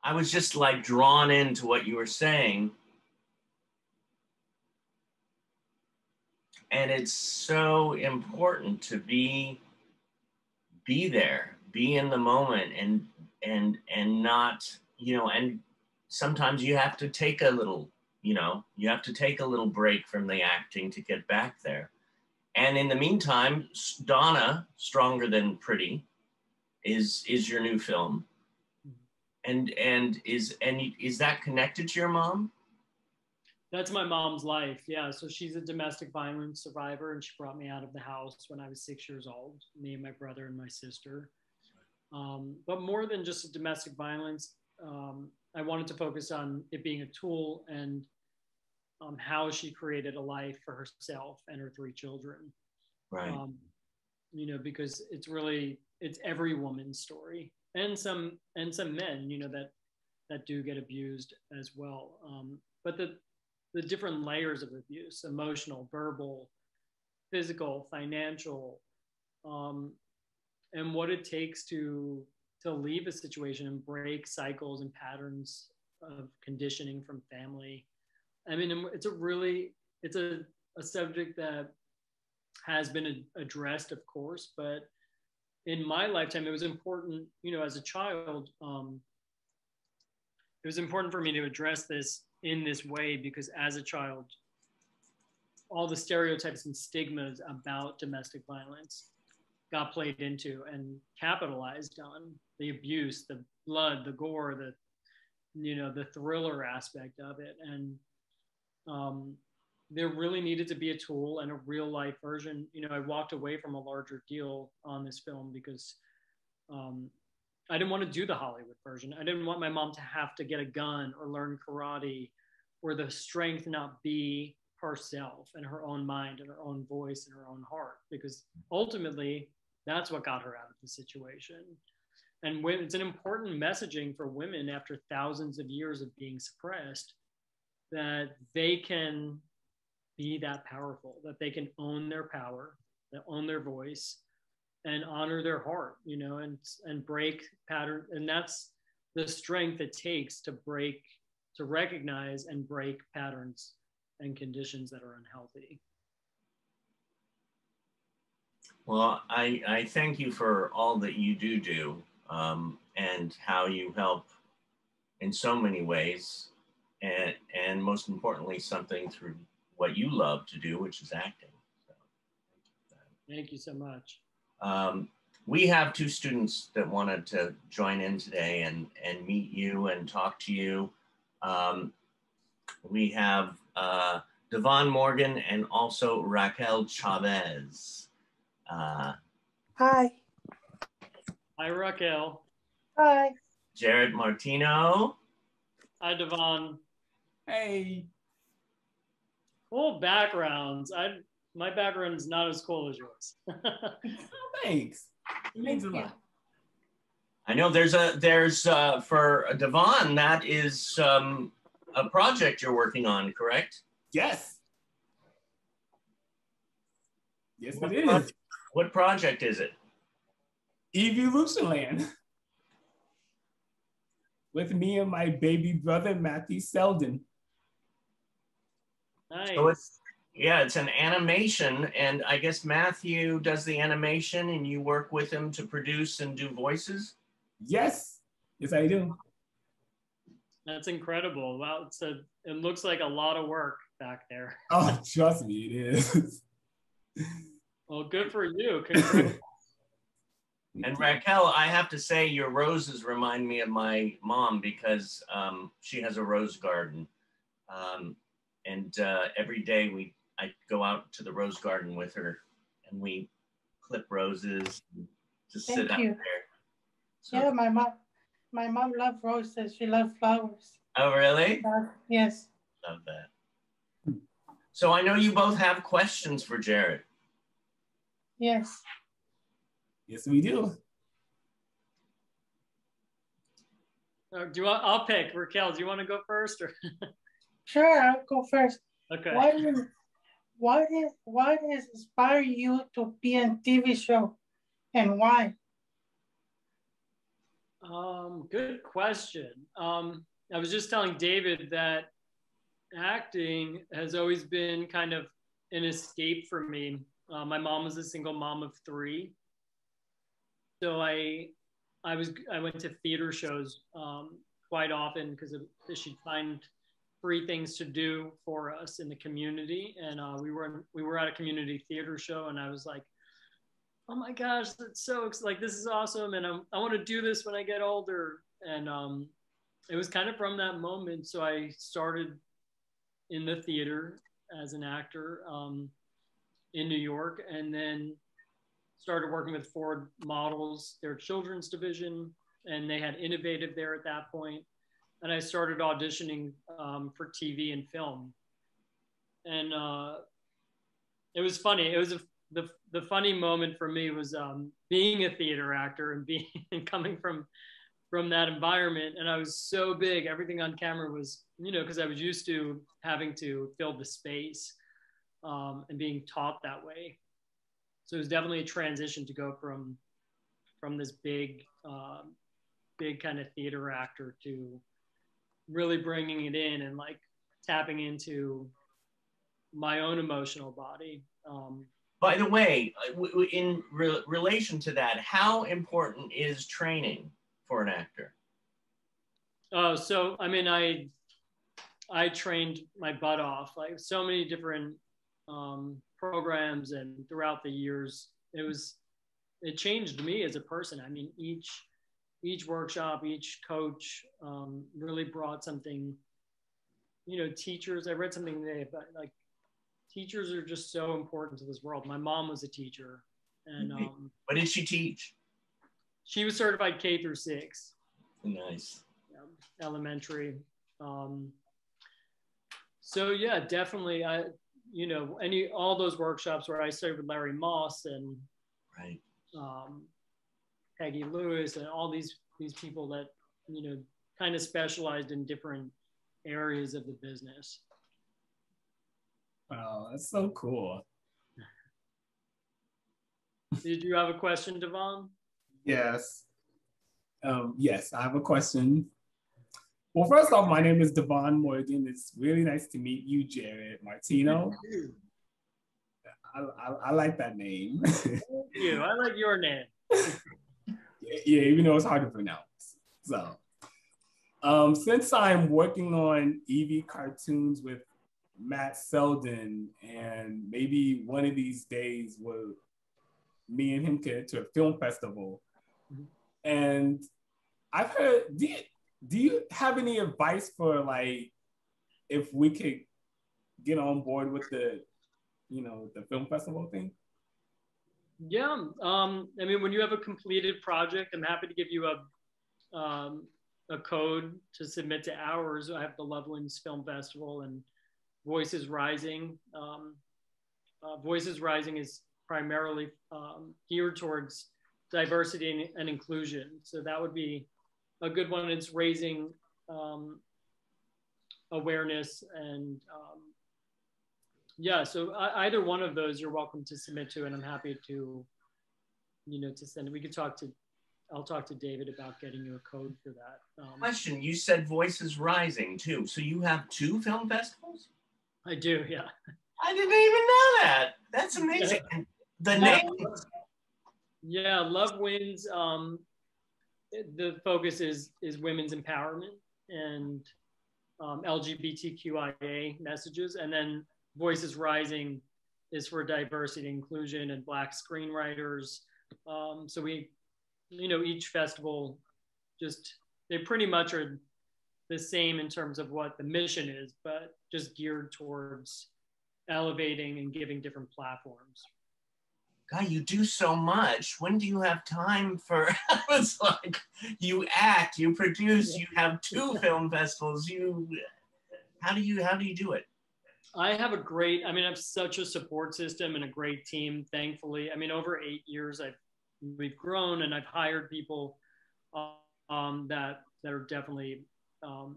I was just like drawn into what you were saying. And it's so important to be there, be in the moment, and not, and sometimes you have to take a little, you have to take a little break from the acting to get back there. And in the meantime, Donna, Stronger Than Pretty, is your new film. And is that connected to your mom? That's my mom's life. Yeah. So she's a domestic violence survivor, and she brought me out of the house when I was 6 years old, me and my brother and my sister. But more than just domestic violence, I wanted to focus on it being a tool and how she created a life for herself and her 3 children. Right. Because it's every woman's story, and some men, that do get abused as well. But the different layers of abuse, emotional, verbal, physical, financial, and what it takes to leave a situation and break cycles and patterns of conditioning from family. I mean, it's a subject that has been addressed, of course, but in my lifetime, it was important, as a child, it was important for me to address this in this way, because as a child, all the stereotypes and stigmas about domestic violence got played into and capitalized on. The abuse, the blood, the gore, the thriller aspect of it. And there really needed to be a tool and a real life version. I walked away from a larger deal on this film because I didn't want to do the Hollywood version. I didn't want my mom to have to get a gun or learn karate, or the strength not be herself and her own mind and her own voice and her own heart, because ultimately that's what got her out of the situation. And when it's an important messaging for women after thousands of years of being suppressed, that they can be that powerful, that they can own their power, that own their voice, and honor their heart, and break pattern. And that's the strength it takes to recognize and break patterns and conditions that are unhealthy. Well, I thank you for all that you do, and how you help in so many ways, and most importantly, something through what you love to do, which is acting. So, thank you so much. We have 2 students that wanted to join in today and meet you and talk to you. We have Devon Morgan and also Raquel Chavez. Hi. Hi, Raquel. Hi. Jaret Martino. Hi, Devon. Hey. Cool backgrounds. My background is not as cool as yours. Oh, thanks. It means a lot. I know there's for Devon, that is a project you're working on, correct? Yes. Yes, it is. What project is it? Evolutionland. With me and my baby brother, Matthew Selden. Nice. So it's an animation, and I guess Matthew does the animation and you work with him to produce and do voices? Yes. Yes, I do. That's incredible. Wow, it looks like a lot of work back there. Oh, trust me, it is. Well, good for you. And Raquel, I have to say your roses remind me of my mom, because she has a rose garden. And every day I go out to the rose garden with her, and we clip roses and just sit out there. So, yeah, my mom loves roses. She loves flowers. Oh, really? Yes. Love that. So I know you both have questions for Jaret. Yes. Yes, we do. I'll pick. Raquel, do you want to go first? Or? Sure, I'll go first. Okay. What has inspired you to be on TV show, and why? Good question. I was just telling David that acting has always been kind of an escape for me. My mom was a single mom of three, so I went to theater shows quite often because she'd find free things to do for us in the community, and we were at a community theater show, and I was like, oh my gosh, that's so like this is awesome, and I want to do this when I get older, and it was kind of from that moment. So I started in the theater as an actor in New York, and then started working with Ford Models, their children's division, and they had Innovative there at that point. And I started auditioning for TV and film. And it was funny. It was the funny moment for me was being a theater actor and being and coming from that environment. And I was so big. Everything on camera was, because I was used to having to fill the space and being taught that way. So it was definitely a transition to go from this big kind of theater actor to really bringing it in and like tapping into my own emotional body. By the way, in relation to that, how important is training for an actor? Oh, so I mean, I trained my butt off, like so many different programs, and throughout the years, it changed me as a person. I mean, each workshop, each coach really brought something. Teachers. I read something today about like teachers are just so important to this world. My mom was a teacher, and what did she teach? She was certified K through 6. Nice. Elementary. So yeah, definitely. All those workshops where I studied with Larry Moss and right. Peggy Lewis and all these people that kind of specialized in different areas of the business. Wow, that's so cool. Did you have a question, Devon? Yes. Yes, I have a question. Well, first off, my name is Devon Morgan. It's really nice to meet you, Jaret Martino. I like that name. Thank you. I like your name. Yeah, even though it's hard to pronounce. So, since I'm working on EV cartoons with Matt Selden, and maybe one of these days me and him get to a film festival. Mm-hmm. And I've heard, do you have any advice for like, if we could get on board with the film festival thing? Yeah, I mean, when you have a completed project, I'm happy to give you a code to submit to ours. I have the Lovelands Film Festival and Voices Rising. Voices Rising is primarily geared towards diversity and inclusion. So that would be a good one. It's raising awareness and so either one of those you're welcome to submit to, and I'm happy to, to send it. I'll talk to David about getting you a code for that. Question, you said Voices Rising too. So you have 2 film festivals? I do, yeah. I didn't even know that. That's amazing. Yeah. The name? Yeah, Love Wins. The focus is women's empowerment and LGBTQIA messages, and then Voices Rising is for diversity, inclusion, and Black screenwriters. So we, each festival they pretty much are the same in terms of what the mission is, but just geared towards elevating and giving different platforms. God, you do so much. When do you have time for, it's like, you act, you produce, you have 2 film festivals, how do you do it? I have such a support system and a great team, thankfully. I mean, over 8 years, we've grown, and I've hired people that are definitely, a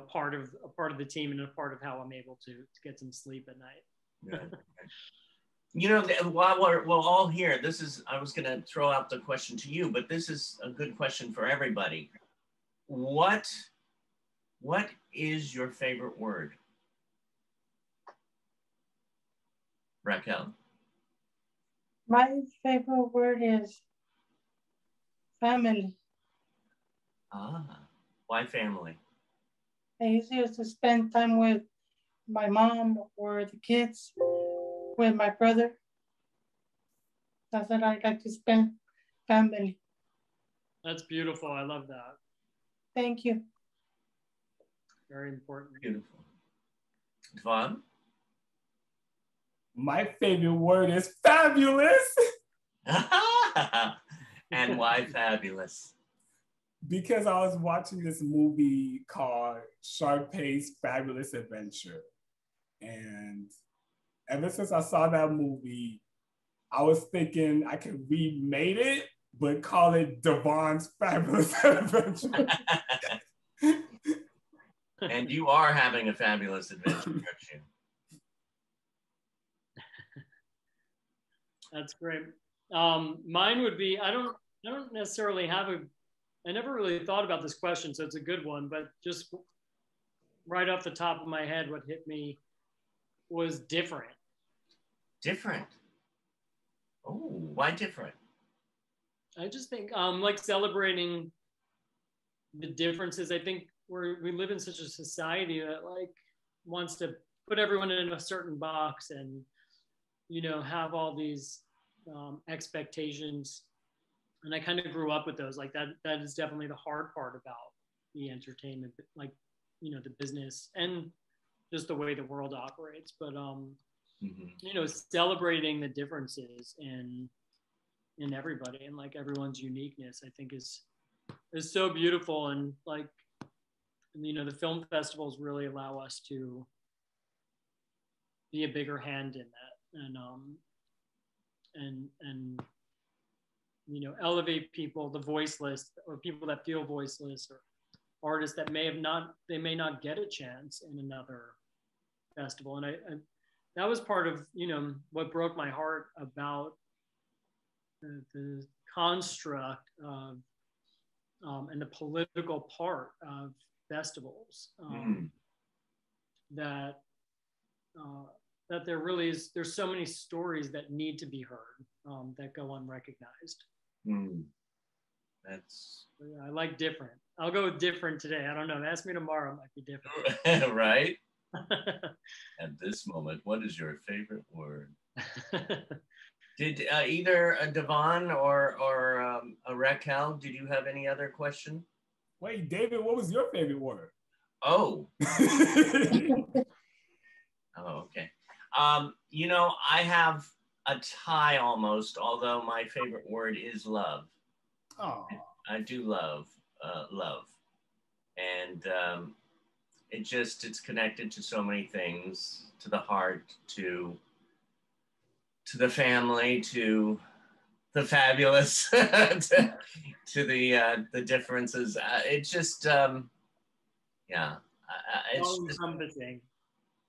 part of the team and a part of how I'm able to get some sleep at night. Yeah. You know, while we're all here, this is, I was going to throw out the question to you, but this is a good question for everybody. What is your favorite word? Raquel? My favorite word is family. Ah, why family? I used to spend time with my mom or the kids, with my brother. That's what I like to spend, family. That's beautiful. I love that. Thank you. Very important. Beautiful. Devon? My favorite word is fabulous. And why fabulous? Because I was watching this movie called Sharpay's Fabulous Adventure. And ever since I saw that movie, I was thinking I could remake it, but call it Devon's Fabulous Adventure. And you are having a fabulous adventure, aren't you? That's great. Mine would be, I don't necessarily have I never really thought about this question, so it's a good one, but just right off the top of my head, what hit me was different. Different. Oh, why different? I just think like celebrating the differences. I think we live in such a society that like wants to put everyone in a certain box and, you know, have all these expectations. And I kind of grew up with those. Like that is definitely the hard part about the entertainment, like, you know, the business and just the way the world operates. But you know, celebrating the differences in everybody and like everyone's uniqueness, I think is so beautiful. And like, you know, the film festivals really allow us to be a bigger hand in that, and you know, elevate people, the voiceless, or people that feel voiceless, or artists that may not get a chance in another festival. And I that was part of, you know, what broke my heart about the construct of and the political part of festivals, that there really is, there's so many stories that need to be heard, that go unrecognized. That's, I like different. I'll go with different today. I don't know. Ask me tomorrow, it might be different. right? At this moment, what is your favorite word? Did either Devon or Raquel, did you have any other question? Wait, David, what was your favorite word? Oh. Oh, okay. You know, I have a tie almost, although my favorite word is love. Oh. I do love love. And it's connected to so many things, to the heart, to the family, to the fabulous, to the differences. It's just, yeah. All encompassing.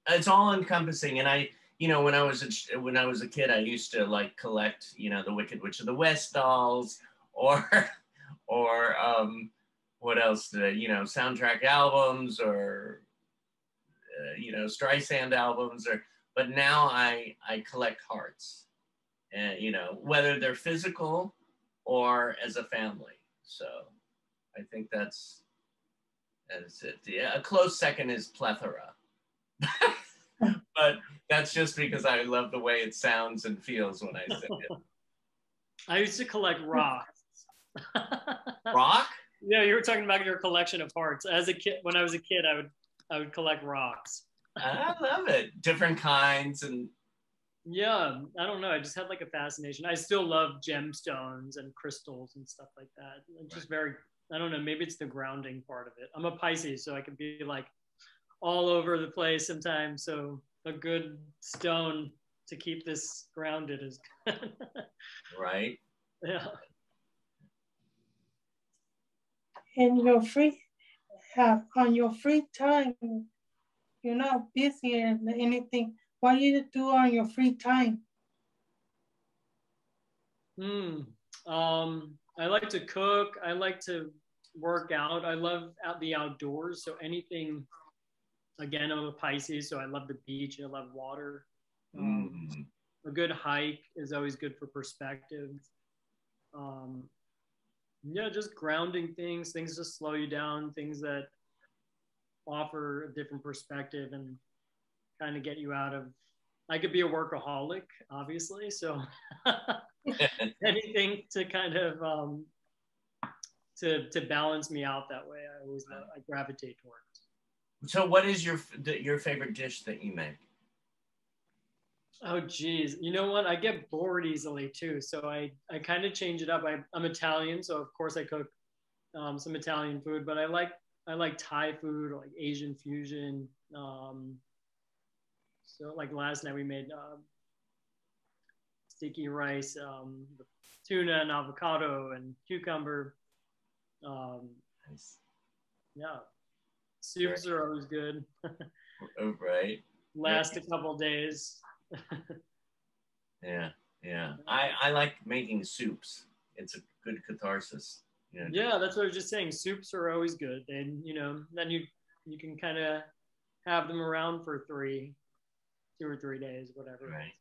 It's all encompassing. And I, you know, when I was a kid, I used to like collect, you know, the Wicked Witch of the West dolls, or what else did I, you know, soundtrack albums, or you know, Streisand albums, but now I collect hearts, and you know, whether they're physical or as a family. So I think that's it. Yeah, a close second is plethora. But that's just because I love the way it sounds and feels when I say it. I used to collect rocks. Rock? Yeah, you were talking about your collection of hearts. As a kid, when I was a kid, I would collect rocks. I love it. Different kinds. And yeah, I don't know. I just had like a fascination. I still love gemstones and crystals and stuff like that. It's just very, I don't know, maybe it's the grounding part of it. I'm a Pisces, so I can be like all over the place sometimes. So a good stone to keep this grounded is good. Right. Yeah. In your free, on your free time, you're not busy or anything. What do you do on your free time? Hmm. I like to cook. I like to work out. I love the outdoors. So anything, again, I'm a Pisces, so I love the beach. I love water. Mm. A good hike is always good for perspective. Um, yeah, just grounding things to slow you down, things that offer a different perspective and kind of get you out of. I could be a workaholic, obviously, so anything to kind of to balance me out that way. I gravitate towards. So, what is your favorite dish that you make? Oh geez, you know what? I get bored easily too, so I kind of change it up. I'm Italian, so of course I cook some Italian food, but I like Thai food or like Asian fusion. So like last night we made sticky rice, tuna and avocado and cucumber. Um, Nice. yeah, soups are always good. Oh, right. Last a couple days. Yeah, yeah. I like making soups. It's a good catharsis. You know, Yeah, that's what I was just saying. Soups are always good, and then you can kind of have them around for 2 or 3 days, whatever. right.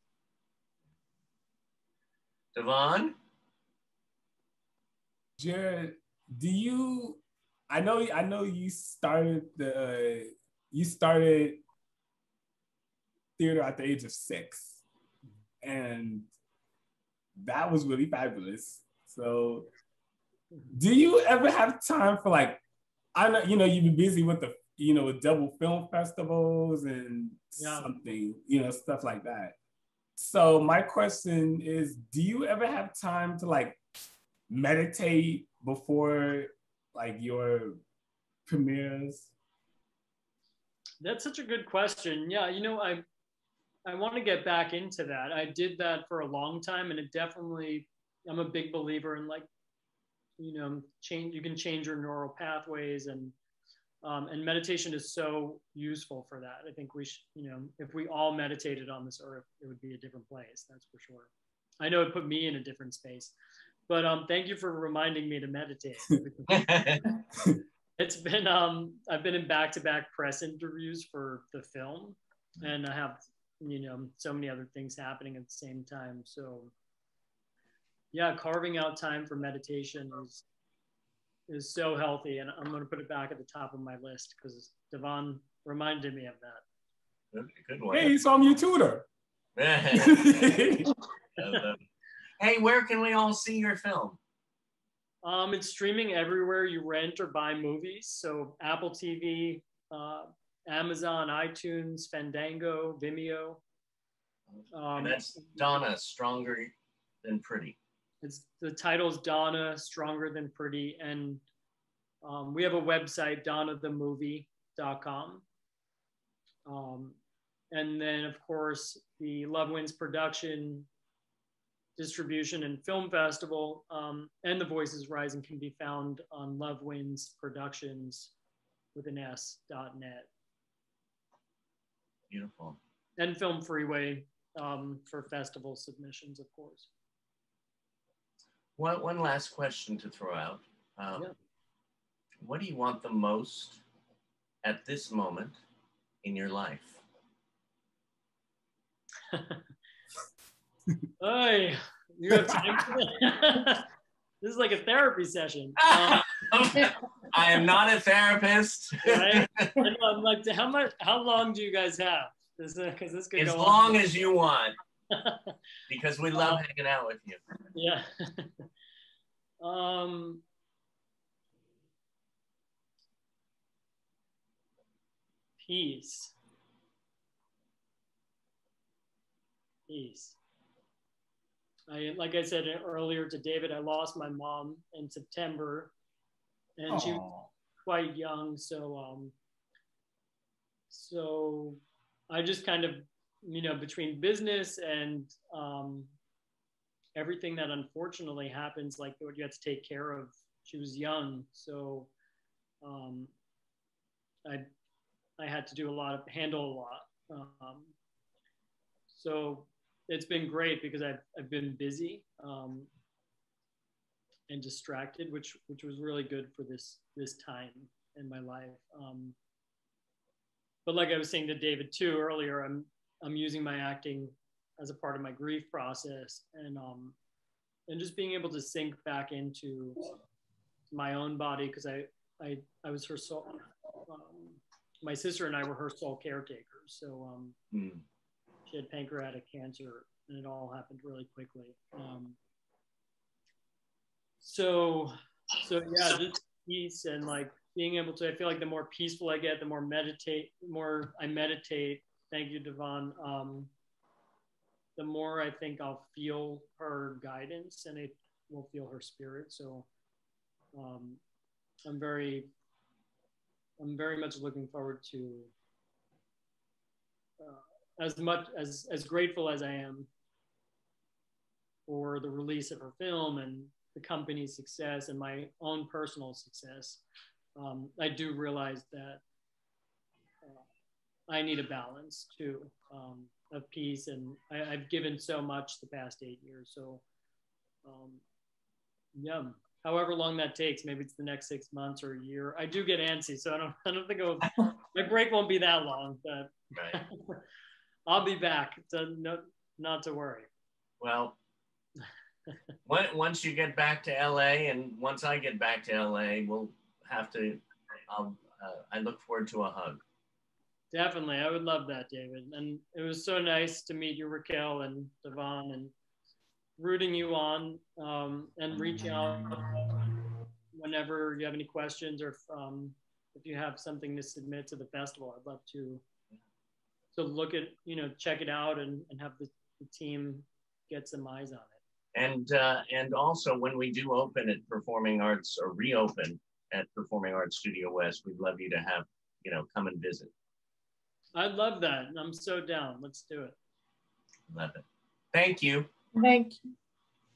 Devon? Jared, do you? I know you started theater at the age of 6, and that was really fabulous. So, do you ever have time for like, I know you've been busy with the with double film festivals and Yeah. something stuff like that. So my question is, do you ever have time to like meditate before like your premieres? That's such a good question. Yeah, I want to get back into that. I did that for a long time, and it definitely. I'm a big believer in like, change. You can change your neural pathways, and meditation is so useful for that. I think we should, if we all meditated on this earth, it would be a different place. That's for sure. I know it put me in a different space, but thank you for reminding me to meditate. It's been I've been in back-to-back press interviews for the film, and I have so many other things happening at the same time. So yeah, carving out time for meditation is so healthy, and I'm going to put it back at the top of my list because Devon reminded me of that. Good one. Hey, so I'm your tutor. Hey, where can we all see your film? It's streaming everywhere you rent or buy movies. So Apple TV, Amazon, iTunes, Fandango, Vimeo. And that's Donna, Stronger Than Pretty. The title's Donna, Stronger Than Pretty, and we have a website, donnathemovie.com. And then, of course, the Love Wins production, distribution, and film festival, and The Voices Rising can be found on Love Wins Productions with an S.net. Beautiful. And Film Freeway for festival submissions, of course. One last question to throw out. Yeah. What do you want the most at this moment in your life? Hey, you have time for that? This is like a therapy session. I am not a therapist. Right? I'm like, how long do you guys have? Because this could as go long on. as you want, because we love hanging out with you. Yeah. Peace. Like I said earlier to David, I lost my mom in September, and she was quite young. So I just kind of, between business and everything that unfortunately happens, like what you have to take care of. She was young, so I had to handle a lot. So it's been great because I've been busy. and distracted, which was really good for this time in my life. But like I was saying to David too earlier, I'm using my acting as a part of my grief process, and just being able to sink back into my own body, because I was her soul. My sister and I were her sole caretakers. So she had pancreatic cancer, and it all happened really quickly. So yeah, just peace, and like being able to, I feel like the more peaceful I get, the more I meditate. Thank you, Devon. The more I think I'll feel her guidance, and I will feel her spirit. So I'm very much looking forward to, as grateful as I am for the release of her film and the company's success and my own personal success. I do realize that I need a balance too, of peace, and I've given so much the past 8 years. So yeah, however long that takes, maybe it's the next 6 months or a year. I do get antsy, so I don't think my break won't be that long, but Right. I'll be back. So not to worry. Well, once you get back to LA, and once I get back to LA, we'll have to. I look forward to a hug. Definitely, I would love that, David. And it was so nice to meet you, Raquel and Devon, and rooting you on, and reach out whenever you have any questions, or if you have something to submit to the festival. I'd love to look at, check it out, and have the team get some eyes on it. And also, when we do open at Performing Arts, or reopen at Performing Arts Studio West, we'd love you to have, come and visit. I'd love that. I'm so down. Let's do it. Love it. Thank you. Thank you.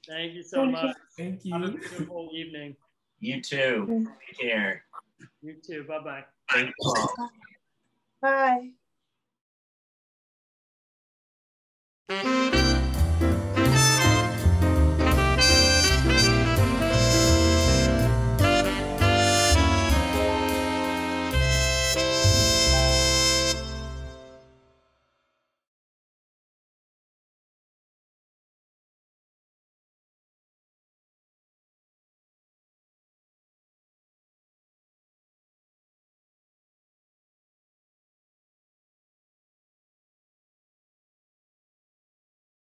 Thank you so much. Thank you. Have a beautiful evening. You too. Take care. You too. Bye-bye. Thank you all. Bye.